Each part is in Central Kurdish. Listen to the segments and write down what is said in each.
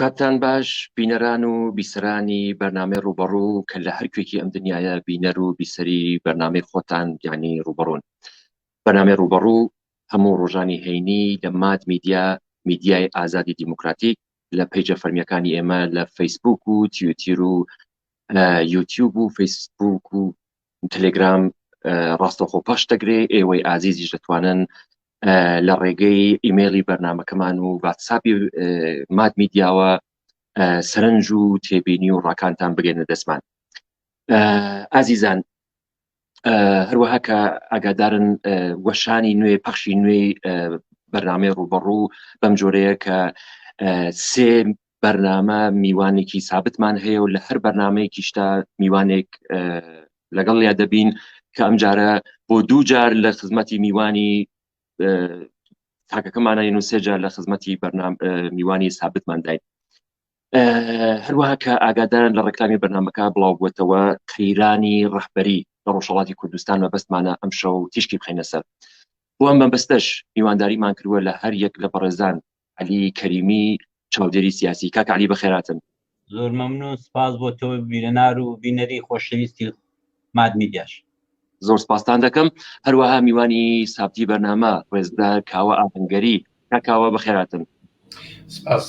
کاتتان باش بینەران و بیسەرانی بەرنامەی ڕوبەڕوو کە لە هەرکوێکی ئەم دنیاە بینەر و بیسەری بەرنامەی خۆتان یعنی ڕوبەڕوون. بەرنامەی ڕوبەڕوو هەموو ڕۆژانی هەینی لە ماد میدیا، میدیای ئازادی دیموکراتیک، لە پەیجە فەرمیەکانی ئێمە لە فەیسبوک و تویتر و یوتیوب و فەیسبوک و تەلێگرام ڕاستەوخۆ پاش دەگرێ. ئێوەی ئازیزیش دەتوانن لە ڕێگەی ئیمێلی بەرنامەکەمان و واتساپی ماد میدیاوە سەرنج و تێبینی و ڕاکانتان بگەنە دەستمان. ئازیزان، هەروەها کە ئاگادارن وەشانی نوێ پەخشی نوێی بەرنامەی ڕوبەڕوو بەم جۆرەیە کە سێ بەرنامە میوانێکی سابتمان هەیە و لە هەر بەرنامەیەکیشتا میوانێک لەگەڵیا دەبین کە ئەم جارە بۆ دوو جار لە خزمەتی میوانی تاکەکەمانە و سێ جار لە خزمەتی میوانی سابتمان داین. هەروەها کە ئاگادارن لە ڕێکلامی بەرنامەکە بڵاو بووێتەوە قەیرانی ڕەهبەری لە ڕۆژهەڵاتی کوردستان مەبەستمانە ئەم شەو تیشکی بخەینە سەر. بۆ ئەم مەبەستەش میوانداریمان کردووە لە هەر یەک لە بەڕێزان عەلی کەریمی چاودێری سیاسی. کاک عەلی بەخێراتن. زۆر مەمنون، سپاس بۆ تۆ بیرەنار و بینەری خۆشەویستی ماد میدیاش. زۆر سپاسان دەکەم. هەروەها میوانی سابتی بەرنامە ڕێزدار کاوە ئاهەنگەری. کاکاوە بەخێراتن. سپاس،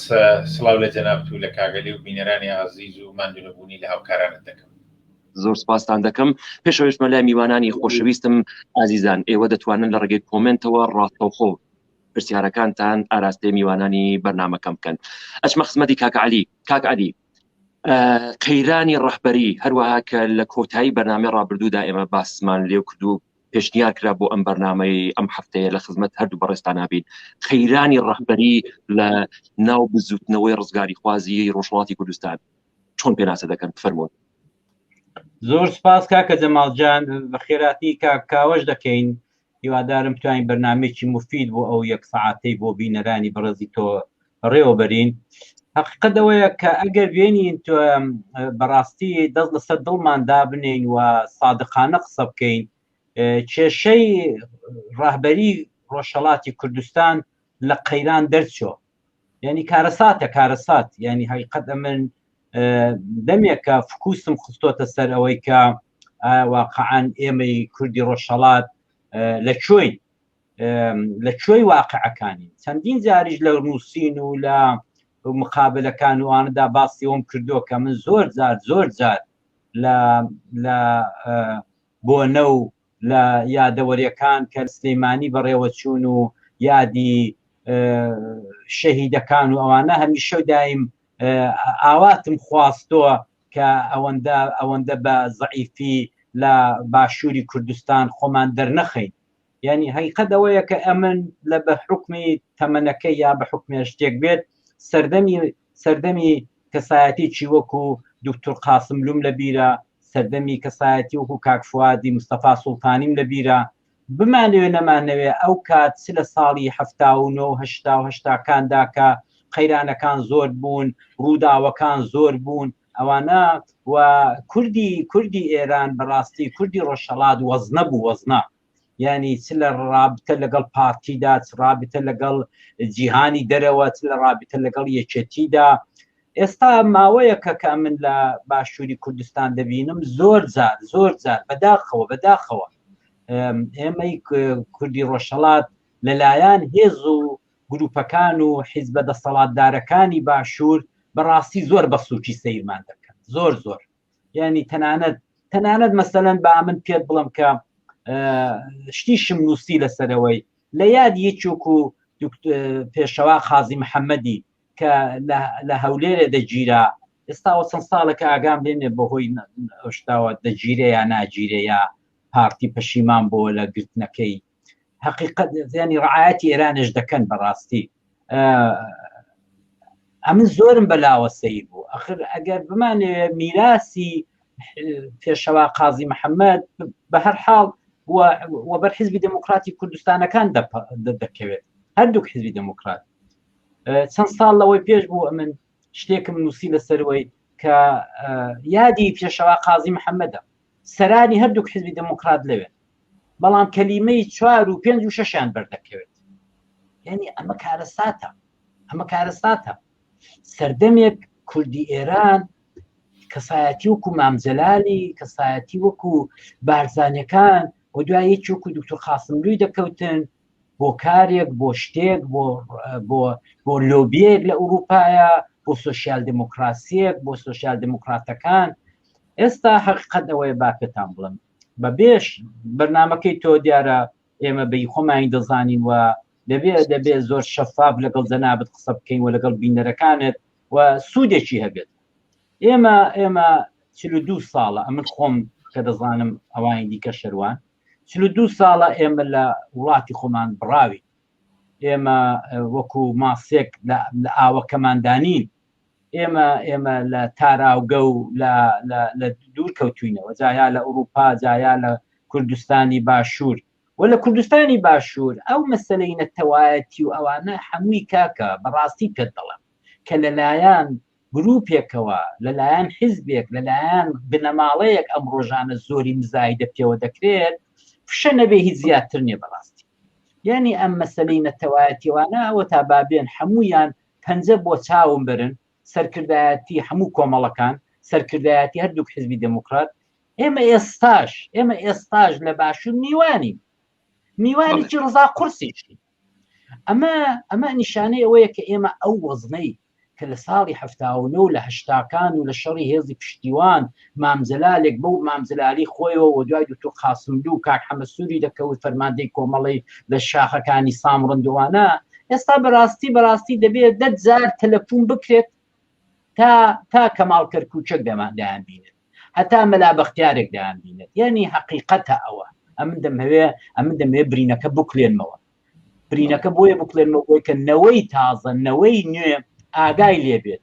سڵاو لە جەنابەت و لە کاگەلی و بینەرانی عەزیز و ماندوونەبوونی لە هاوکارانت دەکەم. زۆر سپاسان دەکەم. پێشەوەش مەلای میوانانی خۆشەویستم ئازیزان، ئێوە دەتوانن لە ڕێگەی کۆمنتەوە ڕاستەوخۆ پرسیارەکانتان ئاراستەی میوانانی بەرنامەکەم بکەن. ئەچمە خزمەتی کاک عەلی. کاک عەلی، قەیرانی ڕەهبەری هەروەها کە لە کۆتایی بەرنامەی ڕابردوودا ئێمە باسمان لێو کردو پێشنیار کرا بۆ ئەم بەرنامەی ئەم هەفتەیە لە خزمەت هەردوو بەڕێستان نابین. قەیرانی ڕەهبەری لە ناو بزوتنەوەی ڕزگاری خوازی ڕۆژهەڵاتی کوردستان چۆن پێناسە دەکەن؟ بفەرموون. زۆر سپاس کاکە جەماڵجان، بە خێراتی کاکاوەش دەکەین. هیوادارم توانین بەرنامێکی مفید بۆ ئەو یەک سەعاتەی بۆ بینەرانی بەڕێزی تۆ ڕێوە بەرین. حقیقەتەوەیە کە ئەگەر بێنین تۆ بەڕاستی دەست لەسەر دڵمان دابنین و سادقانە قسە بکەین، کێشەی ڕاهبەری ڕۆژهەڵاتی کوردستان لە قەیران دەرچۆ، یعنی کارەسات، یعنی حقیقەت من دەمێکە فکوسم خستۆتە سەر ئەوەی کە واقعان ئێمەی کوردی ڕۆژهەڵات لە کوێی واقعەکانی چەندین جاریش لە نووسین و لە مقابلەکان وانەدا باسی ئەوم کردووە کە من زۆر جار لە بۆنە و لە یادەوەریەکان کە سلەیمانی بەڕێوەچوون و یادی شەهیدەکان و ئەوانە هەمیشە دایم ئاواتم خواستۆ کە ئەوەندە بە زەعیفی لە باشووری کوردستان خۆمان دەرنەخەین. یعنی حقیقەت ئەوەیە کە ئەمن لە بە حکمی تەمەنەکەی یا بە حکمێ شتێک بێت سەردەمی کەسایەتێکی وەکو دکتۆر قاسم لوم لە بیرە، سەردەمی کەسایەتی وەکو کاک فوادی مستەفا سوڵتانیم لە بیرە. بمانەوێ نەمانەوێ ئەو کات لە ساڵی 1970 کە قەیرانەکان زۆر بوون، ڕووداوەکان زۆر بوون، ئەوانە و کوردی ئێران بەڕاستی کوردی ڕۆژهەڵات وەزنە بوو، وەزنە، یعنی چ لە ڕابطە لەگەڵ پارتیدا، چ ڕابطە لەگەڵ جیهانی دەرەوە، چ لە ڕابطە لەگەڵ یەکێتیدا. ئێستا ماوەیە کە من لە باشووری کوردستان دەبینم زۆر جار بەداخەوە ئێمەی کوردی ڕۆژهەڵات لەلایەن هێز و گروپەکان و حیزبە دەسەڵاتدارەکانی باشوور بەڕاستی زۆر بەسووکی سەیرمان دەکەن، زۆر یعنی تەنانەت مەسەلەن بە من پێت بڵم کە شتیشم نووسی لەسەرەوەی لە یاد یەکێکو پێشەوا خازی محەممەدی کە لە هەولێرە دەگیرا، ئێستاوە چەند ساڵێکە ئاگام لێنێ بەهۆی ئەوشتاوە دەگیرێ یا ناگیرێ یا پارتی پەشیمان بۆ لە گرتنەکەی. حقیقەت ینی ڕعایەتی ئێرانش دەکەن بەڕاستی. ئەمن زۆرم بەلاوە سەیر بوو. ئەخر ئەگەر بمانێ میراسی پێشەوا قازی محەممەد بە هەر حاڵ و بەر حیزبی دموکراتی کوردستانەکان دەکەوێت، هەردووک حیزبی دموکرات. چەند ساڵ لەوەی پێش بوو من شتێکم نووسی لەسەرەوەی کە یادی پێشەوا قازی محەممەدە، سەرانی هەردووک حیزبی دموکرات لەوێت، بەڵام کەلیمەی 4 و 5 و 6 بەردەکەوێت. یعنی ئەمە کارەساتە. سەردەمێک کوردی ئێران کەسایەتی وەکو مامجەلالی کەسایەتی وەکو بارزانەکان بۆ دوای یەکی وەکو دکتۆر قاسملووی دەکەوتن بۆ کارێک بۆ شتێک بۆ لۆبیەک لە ئەوروپایە بۆ سۆشیال دموکراسیەک بۆ سۆشیال دموکراتەکان. ئێستا حقیقەت ئەوەیە باکەتان بڵم بەبێش بەرنامەکەی تۆ دیارە ئێمە بەی خۆمانی دەزانین و دەبێت زۆر شەفاف لەگەڵ جەنابەت قسە بکەین و لەگەڵ بینەرەکانت و سوودێکی هەبێت. ئێمە 42 ساڵە ئەمن خۆم کە دەزانم ئەوانی دیکە شەروان 42 ساڵە ئێمە لە وڵاتی خۆمان بڕاوی ئێمە وەکو ماسێک لە ئاوەکەماندانین ئێمە لە تاراوگە و لە دوور کەوتوینەوە جایا لە ئەوروپا جایا لە کوردستانی باشوور و لە کوردستانی باشوور ئەو مەسەلەی نەتەوایەتی و ئەوانە هەمووی کاکە بەڕاستی پێت دەڵێم کە لەلایەن گروپێکەوە لەلایەن حیزبێک لەلایەن بنەماڵەیەک ئەم ڕۆژانە زۆری مزایدە پێوە دەکرێت فشە نەبێ هیچ زیاتر نیە بەڕاستی. یعنی ئەم مەسەلەی نەتەوایەتیوانە ئەوە تا بابێن هەمویان پەنجە بۆ چاوم برن سەرکردایەتی هەموو کۆمەڵەکان سەرکردایەتی هەردووک حیزبی دموکرات. ئێمە ئێستاش لە باشوور میوانێکی ڕزا قورسیشی ئەمە نیشانەی ئەوەیە کە ئێمە ئەو وەزنەی کە لە ساڵی 79 و لە هەشتاکان و لە شەڕی هێزی پشتیوان مامجەلالێک بەو مامجەلالی خۆیەوە و دوای دکتۆر قاسملوو و کاک حەمەسووری دەکەوت فەرماندەی کۆمەڵی لە شاخەکانی سام ڕندوانە ئێستا بەڕاستی دەبێت 10 جار تەلەفۆن بکرێت تا کەماڵ کەرکوچەک دەیان بینێت هەتا مەلا بەختیارێک دەیان بینێت. یعنی حقیقەتە ئەوە ئەمن دەمەوێ برینەکە بکلێنمەوە. برینەکە بۆیە بکلێنمەوە بۆی کە نەوەی تازە نەوەی نوێ ئاگای لێبێت.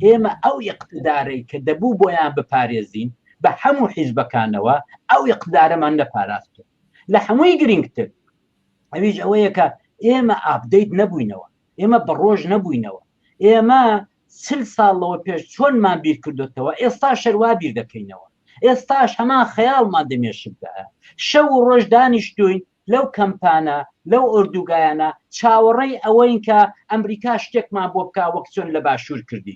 ئێمە ئەو ئیقتیدارەی کە دەبوو بۆیان بپارێزین بە هەموو حیزبەکانەوە ئەو ئیقتیدارەمان نەپاراستوە لە هەمووی گرنگتر. ئەویش ئەوەیە کە ئێمە ئاپدەیت نەبووینەوە ئێمە بەڕۆژ نەبووینەوە ئێمە 40 ساڵەوە پێش چۆنمان بیر کردوتەوە ئێستا شەروا بیر دەکەینەوە ئێستاش هەمان خەیاڵمان دەمێشکدایە شەو و ڕۆژ دانیشتوین لەو کەمپانە لەو ئۆردوگایانە چاوەڕێی ئەوەین کە ئەمریکا شتێکمان بۆ بکا وەک چۆن لە باشوور کردی.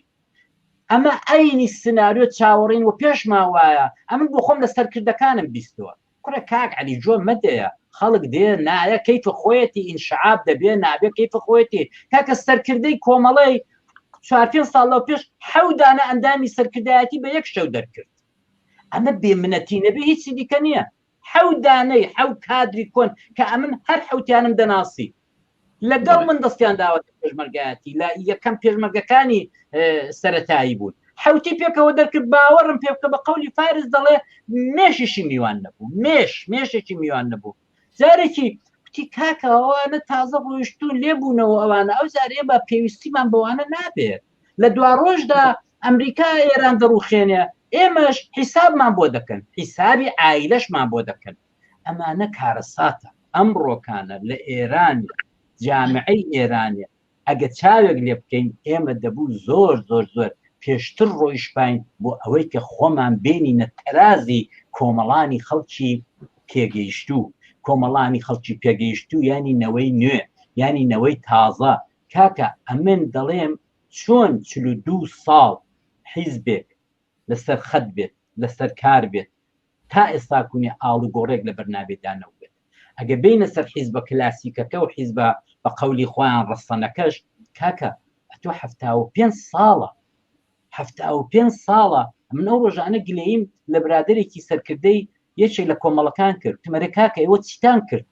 ئەمە ئەینی سناریۆ چاوەڕین و پێشمان وایە ئەمن بۆ خۆم لە سەرکردەکانم بیستەوە کوڕە کاک عەلی جۆ مەدەیە خەڵک دێ نایە کەیفە خۆیەتی ئینشعاب دەبێ نابێ کەیفە خۆیەتی کاکە سەرکردەی کۆمەڵەی 4 ساڵ پێش 7 دانە ئەندامی سەرکردایەتی بە یەک شەو دەرکرد. ئەمە بێمنەتی نەبێ هیچی دیکە نییە 7 دانەی 7 کادری کۆن کە ئەمن هەر حوتیانم دەناسی لەگەڵ من دەستیان داوەت پێشمەرگایەتی لە یەکەم پێشمەرگەکانی سەرەتایی بوون حوتی پێکەوە دەرکرد باوەڕم پێ بکە بە قەولی فارس دەڵێ مێشێکی میوان نەبوو مێشێکی میوان نەبوو. جارێکی وتی کاکەوانە تازە ڕۆیشتون لێبوونەوە ئەوانە ئەو جارێ بە پێویستیمان بەوانە نابێت لە دوا ڕۆژدا ئەمریکا ئێران دەڕوخێنێ ئێمەش حیسابمان بۆ دەکەن حیسابی ئایلەشمان بۆ دەکەن. ئەمانە کارەساتە ئەمڕۆکانە لە ئێرانی جامعەی ئێرانە ئەگە چاوێک لێ بکەین ئێمە دەبوو زۆر پێشتر ڕۆیشپین بۆ ئەوەی کە خۆمان بینینە تەرازی کۆمەڵانی خەڵکی پێگەیشتوو کۆمەڵانی خەڵکی پێگەیشتوو ینی نەوەی نوێ ینی نەوەی تازە. کاکە ئەمن دەڵێم چۆن 42 ساڵ حیزبێک لەسەر خەت بێت لەسەر کار بێت تا ئێستا کوونی ئاڵ و گۆڕێک لە بەرنامێدانەوە بێت. ئەگە بینە سەر حیزبە کلاسیکەکە و حیزبە بە قەولی خۆیان ڕەسەنەکەش کاکە ئەتۆ 75 ساڵە 75 ساڵە. من ئەو ڕۆژانە گلەیم لە برادێکی سەرکردەی یەکێک لە کۆمەڵەکان کرد تمەرە کاکە ئێوە چیتان کرد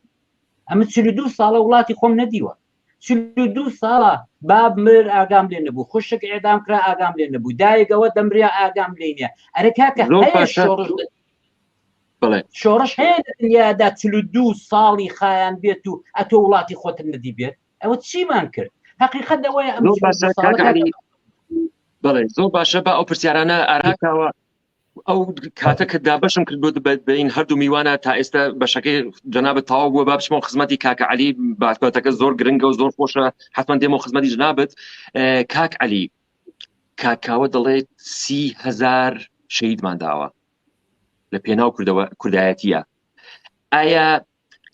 ئەمە 42 ساڵە وڵاتی خۆم نەدیوە 42 ساڵە باب مر ئاگام لێ نەبوو خوشک ئێدام کرا ئاگام لێ نەبوو دایکەوە دەمریا ئاگام لێ نییە. ئەرە کاکە شۆڕش هەیە دنیادا 42 ساڵی خایان بێت و ئەتۆ وڵاتی خۆتر نەدی بێت ئەوە چیمان کرد؟ حقیقەت ئەوەیە بەڵێ زۆر باشە بە ئەو پرسیارانە ئاراکەوە ئەو کاتە کە دابەشم کرد بۆ بین هەردوو میوانە تا ئێستا بەشەکەی جەنابەت تەواو بووە با بچمەوە خزمەتی کاکە عەلی بابەتەکە زۆر گرنگە و زۆر خۆشە حتمەن دێمەوە خزمەتی جەنابەت. کاک عەلی کاکاوە دەڵێت 30,000 شەهیدمان داوە لە پێناو کوردایەتیە. ئایا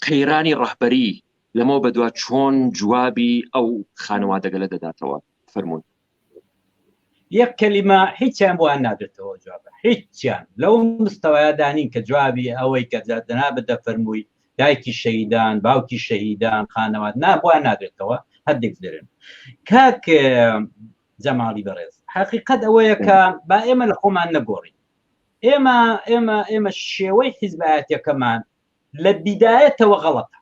قەیرانی ڕەهبەری لەمەوە بەدوا چۆن جوابی ئەو خانەوادەگەلە دەداتەوە؟ فەرموون. یەک کەلیمە هیچیان بۆیان نادرێتەوە جوابە، هیچیان لەو مستەوەیە دانین کە جوابی ئەوەی کە جەنابەت دەفەرمووی دایکی شەهیدان باوکی شەهیدان خانەوات بۆیان نادرێتەوە هەردێک درن. کاک جەماڵی بەڕێز حقیقەت ئەوەیە کە با ئێمە لە خۆمان نەگۆڕین، ئێمە شێوەی حیزبایەتەکەمان لە بیدایەتەوە غەڵەتە،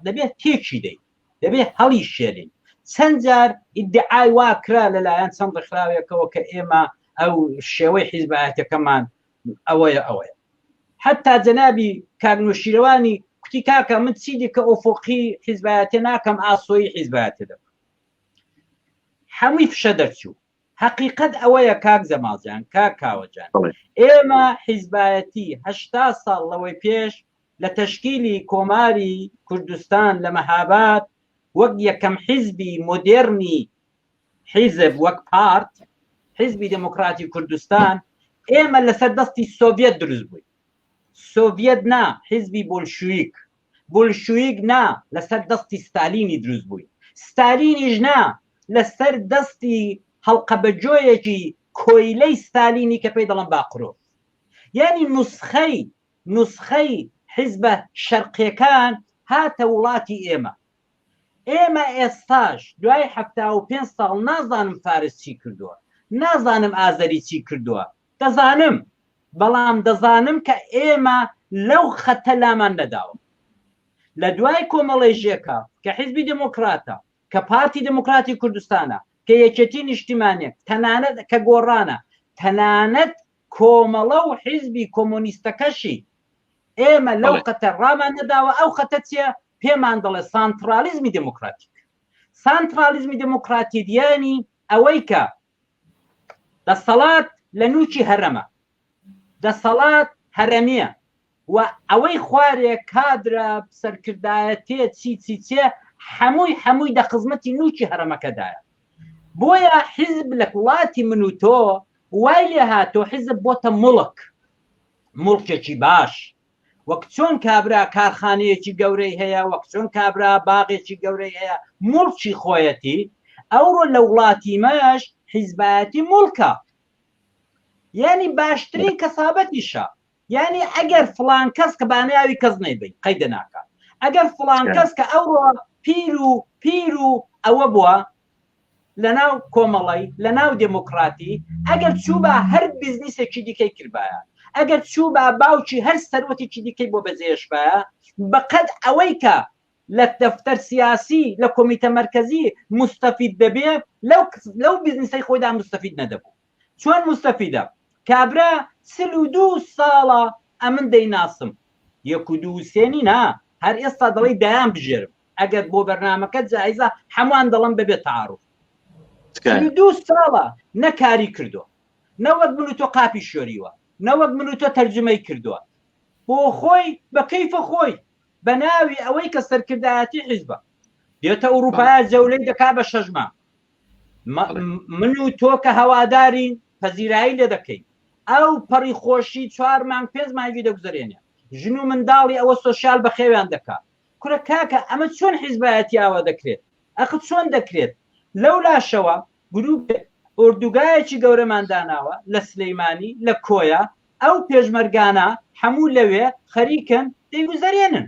دەبێت تێکی دەین، دەبێت هەڵی شێرین. چەند جار ئیدعای وا کرا لەلایەن چەند ڕێکخراوێکەوە کە ئێمە ئەو شێوەی حیزبایەتەکەمان ئەوەیە حتا جەنابی کاگنۆشیرەوانی کوتی کاکە من چیدی کە ئۆفۆقی حیزبایەتە ناکەم ئاسۆی حیزبایەتە دەکەم، هەمووی فشە دەرچوو. حقیقەت ئەوەیە کاک زەمازیان کاک کاوەجان ئێمە حیزبایەتی 80 ساڵ لەوەی پێش لە تەشکیلی کۆماری کوردستان لە مەهاباد وەک یەکەم حیزبی مۆدێرنی حیزب وەک پارت حیزبی دموکراتی کوردستان ئێمە لەسەر دەستی سۆڤێت دروست بووین. سۆڤێت نا حیزبی بۆلشویک نا لەسەر دەستی ستالینی دروست بووین، ستالینیش نا لەسەر دەستی هەڵقە بەجۆیەکی کۆیلەی ستالینی کە پێی دەڵم باقرۆف. یعنی نوسخەی حیزبە شەرقیەکان هاتە وڵاتی ئێمە ئێستاش دوای 75 ساڵ نازانم فارس چی کردووە، نازانم ئازەری چی کردووە، دەزانم بەڵام دەزانم کە ئێمە لەو خەتە لامان نەداوە. لە دوای کۆمەڵێژیەکە کە حیزبی دموکراتە کە پارتی دموکراتی کوردستانە کە یەکێتی نیشتیمانێک تەنانەت کە گۆڕانە تەنانەت کۆمەڵە و حیزبی کۆمۆنیستەکەشی ئێمە لەو خەتە ڕامان نەداوە. ئەو خەتە چیە؟ پێمان دەڵێ سانترالیزمی دموکراتیک. سانترالیزمی دموکراتی دیانی ئەوەی کە دەسەڵات لە نوچی هەرەمە، دەسەڵات هەرەمیە و ئەوەی خوارێک کادرە سەرکردایەتێ چیچێ هەمووی دەخزمەتی نوچی هەرەمەکەدایە. بۆیە حیزب لە وڵاتی من و تۆ وای لێ هاتۆ حیزب بۆتە مڵکێکی باش، وەک چۆن کابرا کارخانەیەکی گەورەی هەیە، وەک چۆن کابرا باغێکی گەورەی هەیە مڵکی خۆیەتی، ئەوڕۆ لە وڵاتی مەش حیزبایەتی مڵکە، یعنی باشترین کەسابەتیشە. یعنی ئەگەر فلان کەس کە بانیاوی کەس نەیبی قەیدە ناکات، ئەگەر فلان کەس کە ئەوڕۆ پیر و ئەوە بووە لەناو کۆمەڵی لەناو دموکراتی، ئەگەر چوو بە هەر بیزنسێکی دیکەی کردبایە، ئەگەر چوو بە باوکی هەر سەروەتێکی دیکەی بۆ بەجێشبایە، بەقەد ئەوەی کە لە دەفتەر سیاسی لە کۆمیتە مەرکەزی مستەفید دەبێ لەو بیزنسەی خۆیدا مستەفید نەدەبوو. چۆن مستەفیدە؟ کابرا 32 ساڵە ئەمن دەیناسم، 1 و 2 و 3 نا، هەر ئێستا دەڵی دایان بژێرم، ئەگەر بۆ بەرنامەکە جایزە هەمووان دەڵم ببێت تعارف. 32 ساڵە نەکاری کردووە، نەوەک من و تۆ قاپی شۆریوە، نەوەک من و تۆ تەرجمەی کردووە بۆ خۆی بە کەیفە خۆی بە ناوی ئەوەی کە سەرکردایەتی حیزبە دێتە ئەوروپا جەولەی دەکا بە 6 مانگ. من و تۆ کە هەوادارین پەزیرایی لێ دەکەین، ئەو پەڕی خۆشی 4 مانگ 5 مانگی دەگوزارێنێ، ژن و منداڵی ئەوە سۆشیال بە خێویان دەکات. کورە کاکە ئەمە چۆن حیزبایەتی ئاوا دەکرێت؟ ئەخ چۆن دەکرێت؟ لەو لاشەوە گروپ ئۆردوگایەکی گەورەمان داناوە لە سلەیمانی لە کۆیە، ئەو پێشمەرگانە هەموو لەوێ خەریکن دەیگوزارێنن.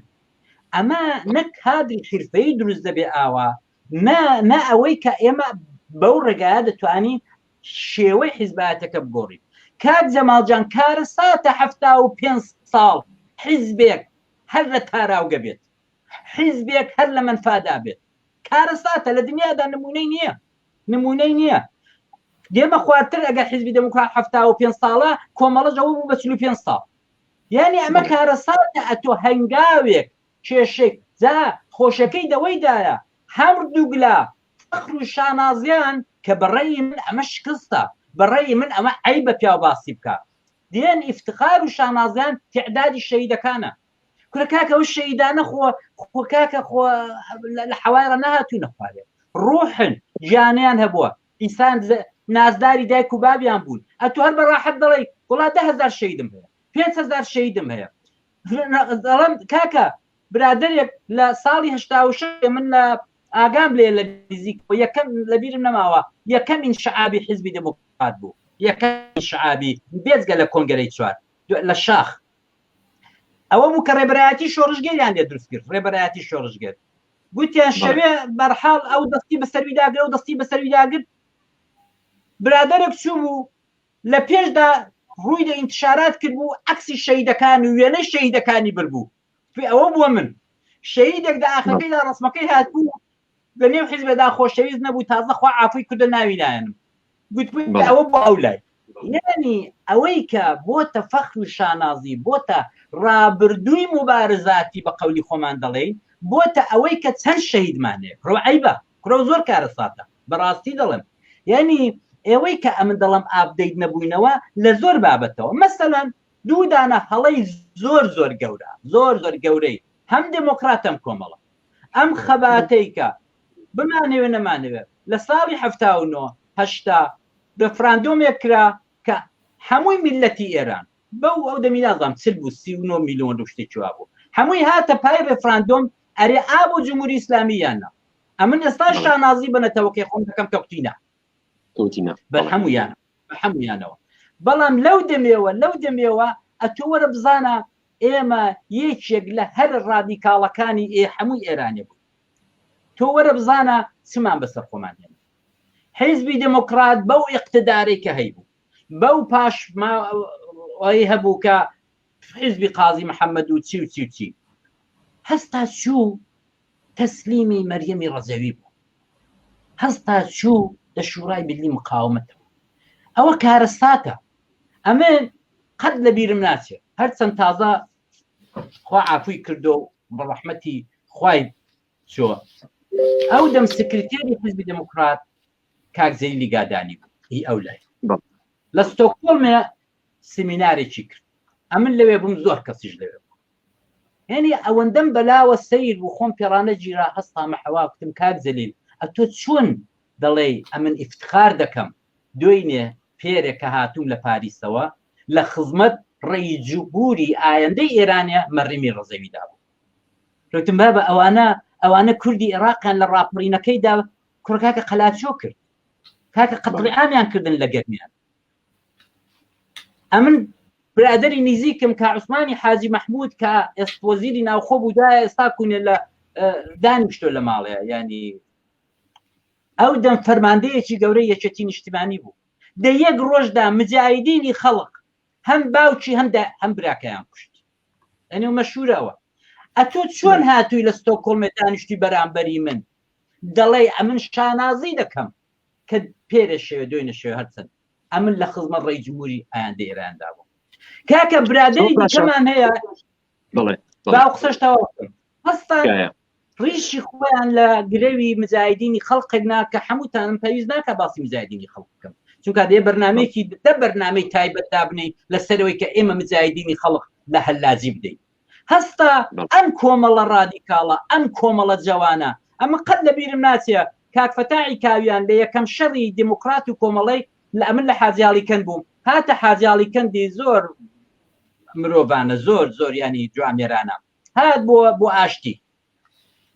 ئەمە نەک کادری حرفەیی دروست دەبێ ئاوا، نە ئەوەی کە ئێمە بەو ڕێگایە دەتوانین شێوەی حیزبایەتەکە بگۆڕین. کاک جەماڵجان کارە ساتە 75 ساڵ حیزبێک هەر لە تاراوگە بێت، حیزبێک هەر لە منفادا بێت، کارە ساتە لە دنیادا نمونەی نییە. دێمە خوارتر ئەگەر حیزبی دموکرات 75 ساڵە کۆمەڵەجەوە بوو بە 45 ساڵ. یعنی ئەمە کارە ساتە ئەتۆ هەنگاوێک کێشێک جا خۆشەکەی دەوەیدایە هەردووگلا فەخر و شانازیان کە بەڕێی من ئەمە شکستە، بەڕێی من ئەمە عەیبە پیاو باسی بکات. دێن ئیفتخار و شانازیان تعدادی شەهیدەکانە. کورە کاکە ئەو شەهیدانە خۆ کاکە خۆ لە حەوایڕە نەهاتوونە خوارێ، ڕوحن گیانیان هەبووە، ئینسان نازداری دایک و بابیان بوون. ئەتو هەر بەڕاحەت دەڵێ وڵا 10,000 شەهیدم هەیە، 5,000 شەهیدم هەیە. دەڵێم کاکە برادێک لە ساڵی 86 من لە ئاگام لێ لە نزیک یەکەم لەبیرم نەماوە یەکەمین شعابی حیزبی دموکرات بوو، یەکەمین شعابی بێجگە لە کۆنگرەی چوار لە شاخ ئەوە بوو کە ڕێبەرایەتی شۆڕژگەریان لێ دروست کرد. ڕێبەرایەتی شۆڕژگەر گوتیان شەوێ بەرحاڵ ئەو دەستی بەسەرویداگرێ و دەستی بەسەرویداگرت برادەرێک چوو بوو لە پێشدا ڕووی لە ئینتشارات کرد بوو عەکسی شەهیدەکان و وێنەی شەهیدەکانی بردبوو ئەوە بووە من شەهیدێک لە ئاخرەکەیدا ڕسمەکەی هاتبوو لە نێو حیزبێدا خۆشەویست نەبوو تازە خوا عافوی کردە ناوینایەنم گوتبووی ئەوە بۆ ئەو لای یعنی ئەوەی کە بۆتە فەخر و شانازی بۆتە ڕابردووی مبارزاتی بە قەولی خۆمان دەڵێین بۆتە ئەوەی کە چەند شەهیدمانێ کڕۆ عەیبە کڕۆ زۆر کارە ساتە بەڕاستی دەڵێم یعنی ئێوەی کە ئەمن دەڵم ئابدەیت نەبووینەوە لە زۆر بابەتەوە مەسەلەن دوودانە هەڵەی زۆر زۆر گەورە زۆر زۆر گەورەی هەم دموکراتم کۆمەڵە ئەم خەباتەی کە بمانەوێ نەمانەوێ لە ساڵی 1970 ڕێفراندۆمێک کرا کە هەمووی میلەتی ئێران بەو ئەو دەمی نازانم 39 میلیۆن شتێکی وا بوو هەمووی هاتە پای ڕێفراندۆم ئەرێ ئا بۆ جمهوری ئیسلامی یاننا ئەمن ئێستا شانازی بنەتەوەکەی خۆم دەکەم کەوتینە بە هەموویانەوە بەڵام لەو دەمێوە ئەتۆ وەرە بزانە ئێمە یەکێک لە هەر ڕادیکاڵەکانی هەمووی ئێرانێ بوو تۆ وەرە بزانە چمان بەسەر خۆمان هێنا حیزبی دموکرات بەو ئیقتدارێک کە هەیبوو بەو پاش هەبوو کە حیزبی قازی محەممەد و چی هەستا چوو تەسلیمی مەریەمی ڕەزەوی بوو هەستا چوو لە شوڕای ملی مقاومەتەوە ئەوە کارەساتە ئەمن قەت لە بیرم ناچێت هەرچەند تازە خوا عافوی کردو بە ڕەحمەتی خوای چووە ئەو دەم سکرتێری حیزبی دموکرات کاک زەلیلی گادانی بوو هی ئەو لای لە ستۆکهۆڵمە سمینارێکی کرد ئەمن لەوێ بووم زۆر کەسیش لەوێ بوو هێنی ئەوەندەم بەلاوە سەیر بوو خۆم پێڕانە گیرا هەستامە حەوا کوتم کاک زەلیل ئەتۆ چۆن دەڵێ ئەمن ئیفتخار دەکەم دوێنێ پێرێک کە هاتووم لە پاریسەوە لە خزمەت ڕێیجوبوری ئایندەی ئێرانە مەڕیمی ڕەزەویدا بوو ڕوتم بابە ئەوانە کوردی عێراقیان لە ڕاپەڕینەکەیدا کوڕکاکە قەلاچۆ کرد کاکە قەتڵیعامیان کردن لە گەرمیان ئەمن برادری نزیکم کە عوسمانی حاجی مەحموود کە ئێستوەزیری ناوخۆ بوودایە ئێستا کوونێ لە دانیشتۆ لە ماڵەیە ینی ئەو دەم فەرماندەیەکی گەورەی یەکێتی نیشتیمانی بوو دە یەک ڕۆژدا مجاهیدینی خەڵق هەم باوکی هەم براکەیان کوشت ئەنێ مەشهورەوە ئەتۆ چۆن هاتووی لە ستۆکهۆڵمێ دانیشتی بەرامبەری من دەڵێ ئەمن شانازی دەکەم کە پێرە شێوە دوێنە شێوە هەرچەند ئەمن لە خزمەت ڕێی جمهوری ئایندەی ئێراندا بوو کاکە برادری دیکەمان هەیە باو قسەشتەوە هەستا ڕیشی خۆیان لە گرەوی مجاهیدینی خەڵقێک ناکە هەمووتانم پێویست ناکە باسی مجاهیدینی خەڵق بکەم چونکە دێ بەرنامەیەکی دە بەرنامەی تایبەتدا بنەی لەسەرەوەی کە ئێمە مجاهیدینی خەڵق لە هەلازی بدەین هەستا ئەم کۆمەڵە ڕادیکاڵە ئەم کۆمەڵە جوانە ئەمە قەت لە بیرم ناچێ کاک فەتاحی کاویان لە یەکەم شەڕی دموکرات و کۆمەڵەی لە ئەمن لە حاجیاڵی کەند بووم هاتە حاجیاڵی کەندی زۆر مرۆڤانە زۆر ینی جوامێرانە هات بۆ ئاشتی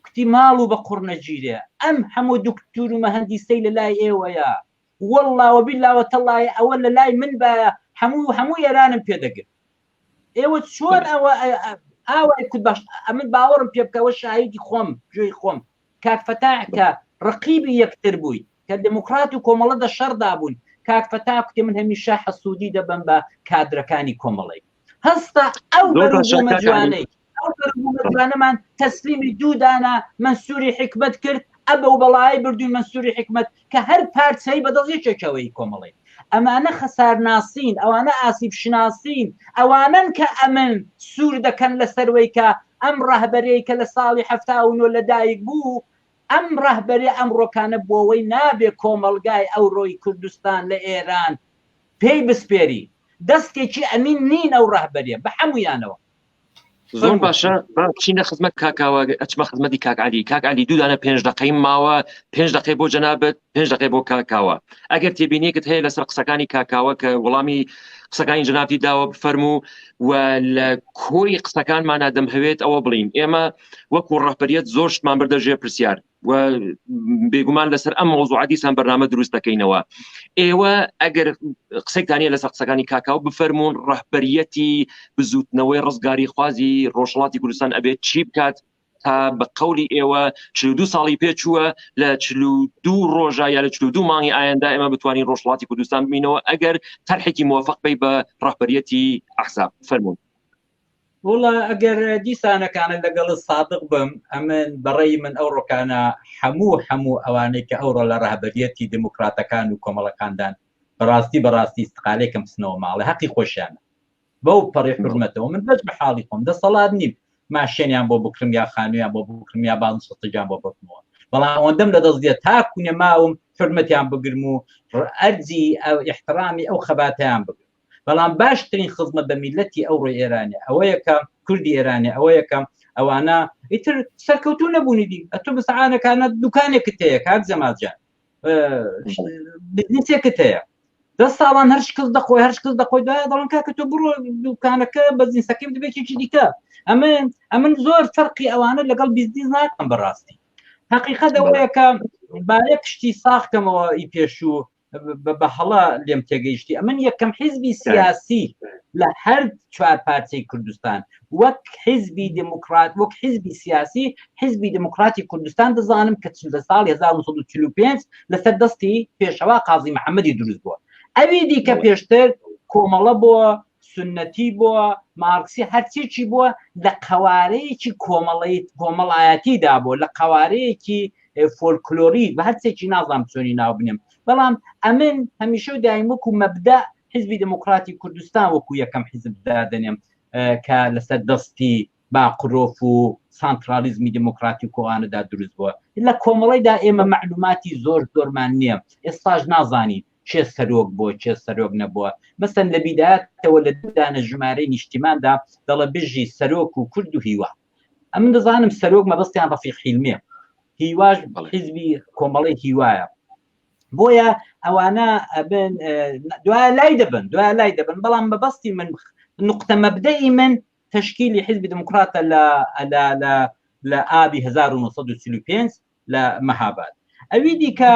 کوتی ماڵ و بە قوڕ نەگیرێ ئەم هەموو دوکتور و مەهەندیسەی لە لای ئێوەیە والله وبالله وتالله ئەوە لە لای من بە هەموو ئێرانم پێدەگرت ئێوە چۆن ئاوای کورد باش ئەمن باوەڕم پێ بکەوە شاهیدی خۆم گوێی خۆم کاک فەتاح کە ڕقیبی یەکتر بووی کە دموکرات و کۆمەڵە دە شەڕدا بوون کاک فەتاح کوتی من هەمیشە حەسوودی دەبم بە کادرەکانی کۆمەڵی هەستا ئەو بەروبوومە جوانەی ئەومان تەسلیمی دوودانە منسووری حکمت کرد ئەبە و بەڵای بردوون منسووری حکمت کە هەر پارچەی بەدەڵیەکێکەوەی کۆمەڵی ئەمانە خەسارناسین ئەوانە ئاسیب شناسین ئەوانن کە ئەمن سوور دەکەن لەسەروەی کە ئەم ڕەهبەرەی کە لە ساڵی 79 لەدایک بوو ئەم ڕەهبەرێ ئەم ڕۆکانە بۆەوەی نابێ کۆمەلگای ئەو ڕۆی کوردستان لە ئێران پێی بسپێری دەستێکی ئەمین نین ئەو ڕەهبەرێ بە هەمویانەوە زۆر باشە چینە خزمەت کاکاوە ئەچمە خزمەتی کاک عەلی دوودانە 5 دقەی ماوە 5 دقەی بۆ جەنابەت 5 دقەی بۆ کاکاوە ئەگەر تێبینیەکت هەیە لەسەر قسەکانی کاکاوە کە وەڵامی قسەکانی جنابی داوە بفەرموو و لە کۆی قسەکانمانە دەمهەوێت ئەوە بڵین ئێمە وەکو ڕەهبەریەت زۆر شتمان بەردەژێ پرسیار و بێگومان لەسەر ئەم مۆزوعە دیسان بەرنامە دروست دەکەینەوە. ئێوە ئەگەر قسەیتانە لەسەر قسەکانی کاکاو بفەرمونون ڕەهبەریەتی بزوتنەوەی ڕزگاری خوازی ڕۆژهەڵاتی کوردستان ئەبێت چی بکات تا بە قەولی ئێوە 42 ساڵی پێچووە لە 42 ڕۆژە یا لە 42 مانگی ئایندا ئێمە بتوانین ڕۆژهەڵاتی کوردستان ببینەوە ئەگەر تەرحێکی موافق بی بە ڕەهبەریەتی ئەحزاب فەرموون. وڵا ئەگەر دیسانەکانە لەگەڵ سادق بم ئەمن بەڕێی من ئەو ڕۆکانە هەموو ئەوانەی کە ئەوڕۆ لە ڕەهبەریەتی دموکراتەکان و کۆمەڵەکاندان بەڕاستی استقالێکم بچنەوە ماڵێ حەقی خۆشیانە بەو پەڕی حرمەتەوە من بەش بە حاڵی خۆم دەسەڵات نیم ماشێنیان بۆ بکرم یا خانویان بۆ بکرم یا باڵسەتەجان بۆ بکمەوە بەڵام ئەوەندەم لە دەست دێت تاکوونە ماوم حرمەتیان بگرم و ئەرجی ئەو احترامی ئەو خەباتیان بگرم. بەڵام باشترین خزمەت بە میلەتی ئەوڕۆی ئێرانە ئەوەیەکە کوردی ئێرانە ئەوەیەکەم ئەوانە ئیتر سەرکەوتو نەبوونی دی ئەتۆ بەسەعانەکانە دوکانێکت هەیە کاک جەماڵجان بزنسێکت هەیە 10 ساڵان هەرش کەس دەخۆی هەرش کەس دەخۆی دوایە دەڵێن کاکە تۆ بڕۆ دوکانەکە بەزنسەکەی دەبێتێکی دیکە ئەمن زۆر فەرقی ئەوانە لەگەڵ بیزنس ناکەم بەڕاستی حقیقەت ئەوەیەکە باە کشتی ساختەمەوە ئی پێشوو بە هەڵا لێم تێگەیشتی ئەمن یەکەم حیزبی سیاسی لە هەر 4 پارچەی کوردستان وەک حیزبی دموکرات وەک حیزبی سیاسی حیزبی دموکراتی کوردستان دەزانم کە لە ساڵی 1945 لەسەر دەستی پێشەوا قازی محەممەدی دروست بووە ئەوی دیکە پێشتر کۆمەڵە بووە سنەتی بووە مارکسی هەرچێکی بووە لە قوارەیەکی کۆمەڵایەتیدا بوو لە قوارەیەکی فۆلکلۆری بە هەرچێکی نازام چۆنی ناو بنێم بەڵام ئەمن هەمیشە دایم وەکو مەبدا حیزبی دموکراتی کوردستان وەکو یەکەم حیزبدا دەنێم کە لەسەر دەستی باقرۆف و سانترالیزمی دموکراتی کۆوانەدا دروست بووە لە کۆمەڵیدا ئێمە معلوماتی زۆرمان نییە ئێستاش نازانی چێ سەرۆک بووە چێ سەرۆک نەبووە مەسەن لە بیدایەتەوە لە دوودانە ژمارەی نیشتیماندا دەڵە بژی سەرۆک و کورد و هیوا ئەمن دەزانم سەرۆک مەبەستیان ڕەفیق حیلمیە هیواش حیزبی کۆمەڵی هیوایە بۆیە ئەوانە ئەبن دوای لای دەبن بەڵام بەبەستی من نقطە مەبدەئی من تشکیلی حیزبی دموکراتە لە ئابی 1935 لە مەهاباد ئەوی دیکە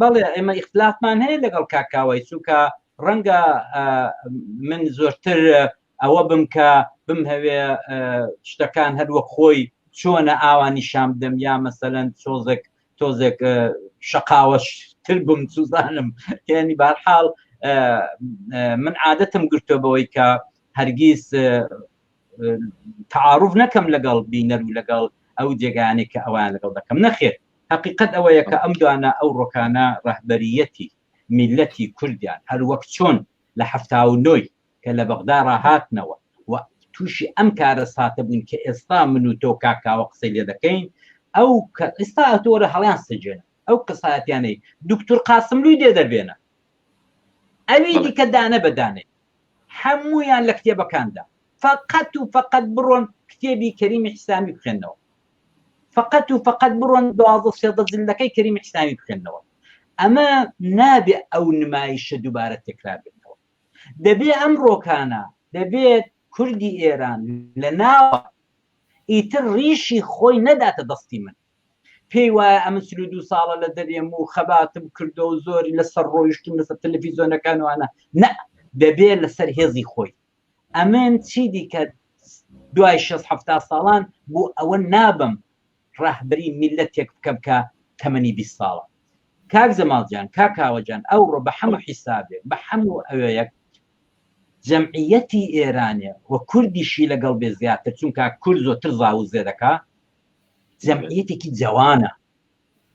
بەڵێ ئێمە ئیختلافمان هەیە لەگەڵ کاکاوای چووکە ڕەنگە من زۆرتر ئەوە بم کە بم هەوێ شتەکان هەروە خۆی چۆنە ئاوانی شام دەم یا مەسەلەن تۆزێک شەقاوەش تر بم سوزانم یعنی بەرحاڵ من عادەتم گرتۆ بەوەی کە هەرگیز تعاروف نەکەم لەگەڵ بینەر و لەگەڵ ئەو جێگانێک کە ئەوان لەگەڵ دەکەم نەخێر حقیقت ئەوەیە کە ئەم دوانە ئەو ڕۆکانە ڕەهبەریەتی میلەتی کوردیان هەر وەک چۆن لە 79 کە لە بەغدا ڕاهاتنەوە و تووشی ئەم کارە ساتە بوون کە ئێستا من و تۆ کاکاوە قسەی لێ دەکەین ئەو کە ئێستا ئەتۆرە هەڵیان سجێنە ئەو قساتیانەی دکتور قاسملووی دێ دەربێنە ئەوی دیکە دانە بەدانێ هەمویان لە کتێبەکاندا فقط و فقط بڕۆن کتێبی کەریمی حسامی بخێنەوە فقط و فقط بڕۆن 12 جلدەکەی کەریمی حسامی بخێنەوە ئەمە نابێ ئەو نمایشە دووبارە تکرار بێتەوە دەبێ ئەم ڕۆکانە دەبێت کوردی ئێران لە ناوە ئیتر ڕیشی خۆی نەداتە دەستی من پێی وایە ئەمە 32 ساڵە لە دەرێم و خەباتم کردو و زۆری لەسەر ڕۆیشتم لەسەر تەلەڤیزۆنەکانوانە نە دەبێت لەسەر هێزی خۆی ئەمن چی دیکە دوای 6-7 ساڵان بۆ ئەوە نابم ڕاهبەری میلەتێک بکەم کە تەمەنی 20 ساڵە کاک زەماڵجان کاکاوەجان ئەوڕۆ بە هەموو حیسابێ بە هەموو ئەوەیەک جەمعیەتی ئێرانێ و کوردیشی لەگەڵ بێ زیاتر چونکە کورد زۆرتر زاو زێدەکە جەمعیەتێکی جوانە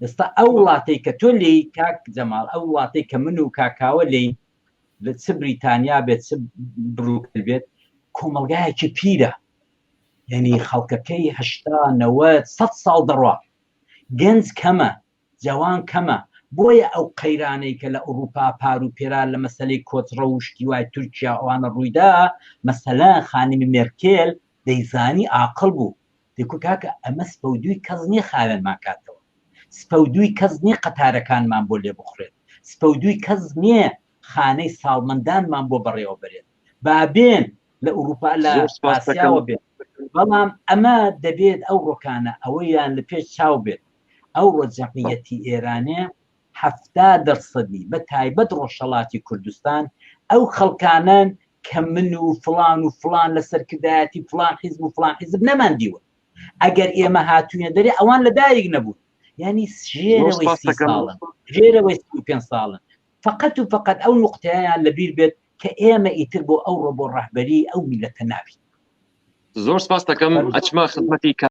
ئێستا ئەو وڵاتەی کە تۆ لێی کاک جەماڵ ئەو وڵاتەی کە من و کاکاوە لێی لە چ بریتانیا بێت چ بروکل بێت کۆمەلگایەکی پیرە یعنی خەڵکەکەی 80-90 ساڵ دەڕوا گەنج کەمە جوان کەمە بۆیە ئەو قەیرانەی کە لە ئەوروپا پار و پێرا لە مەسەلەی کۆچڕە و شتی وای تورکیا ئەوانە ڕوویدا مەسەلەن خانمی مێرکێل دەیزانی عاقڵ بوو دەکو کاکە ئەمە سپەودووی کەس نییە خاوێنمان کاتەوە سپەودووی کەس نییە قەتارەکانمان بۆ لێ بخورێت سپەودووی کەس نییە خانەی ساڵمەندانمان بۆ بەڕێوە بێت بابێن لە ئوروپا لە ئاسیاوە بێت بەڵام ئەمە دەبێت ئەو ڕۆکانە ئەوەیان لە پێش چاو بێت ئەو ڕۆجەقیەتی ئێرانێ 70% بە تایبەت ڕۆژهەڵاتی کوردستان ئەو خەڵکانن کە من و فلان لە سەرکردایەتی فلان حیزب و فلان حیزب نەماندیوە ئەگەر ئێمە هاتوونە دەرێ ئەوان لە دایک نەبوون ینی ژێرەوەی 30 ساڵن ژێرەوەی 35 ساڵن فقط و فقط ئەو نقطەیان لەبیر بێت کە ئێمە ئیتر بۆ ئەو ڕۆ بۆ ڕەهبەری ئەو میلەتە نابین. زۆر سپاس دەکەم ئەچمە خزمەتی